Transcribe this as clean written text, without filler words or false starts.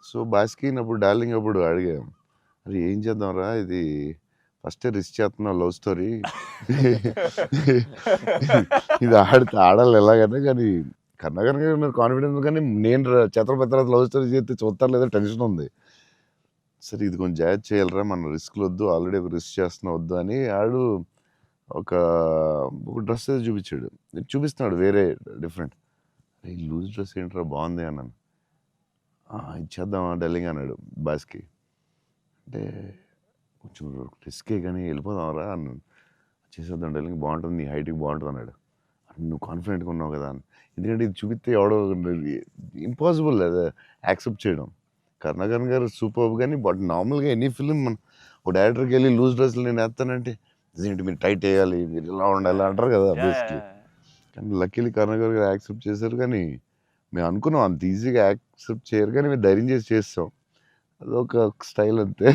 So Baskin అప్పుడు darling అప్పుడు అడిగాం, అరే ఏం చేద్దాంరా ఇది ఫస్టే రిస్క్ చేస్తున్నావు లవ్ స్టోరీ ఇది ఆడాలి ఎలాగైనా కానీ కర్ణాకర్ గారు కాన్ఫిడెన్స్ కానీ నేను ఛత్రపతి లవ్ స్టోరీ చేస్తే చూస్తారు లేదా టెన్షన్ ఉంది. సరే ఇది కొంచెం జాగ్రత్త చేయాలరా మన రిస్క్లు వద్దు ఆల్రెడీ రిస్క్ చేస్తున్నా వద్దు అని ఆడు ఒక డ్రెస్ చూపించాడు, చూపిస్తున్నాడు వేరే డిఫరెంట్. ఈ లూజ్ డ్రెస్ ఏంట్రా బాగుంది అన్నాను. ఇచ్చేద్దామా డార్లింగ్ అన్నాడు బాస్కి. అంటే కొంచెం రిస్కే కానీ వెళ్ళిపోదాంరా అన్నాను. చేసేద్దాం డార్లింగ్ బాగుంటుంది నీ హైట్కి బాగుంటుంది అన్నాడు. నువ్వు కాన్ఫిడెంట్గా ఉన్నావు కదా అని. ఎందుకంటే ఇది చూపిస్తే ఎవడో ఇంపాసిబుల్ అది యాక్సెప్ట్ చేయడం. కరుణాకరన్ గారు సూపర్ కానీ బట్ నార్మల్గా ఎనీ ఫిలిం మన ఒక డైరెక్టర్కి వెళ్ళి లూజ్ డ్రెస్లు నేను వేస్తానంటే ఇదేంటి మీరు టైట్ వేయాలి మీరు ఇలా ఉండాలి అంటారు కదా బేసిక్లీ. కానీ లక్కీలీ కరుణాకర్ గారు యాక్సెప్ట్ చేశారు. కానీ మేము అనుకున్నాం అంత ఈజీగా యాక్సెప్ట్ చేయరు కానీ మేము ధైర్యం చేసి చేస్తాం. అదొక స్టైల్ అంతే.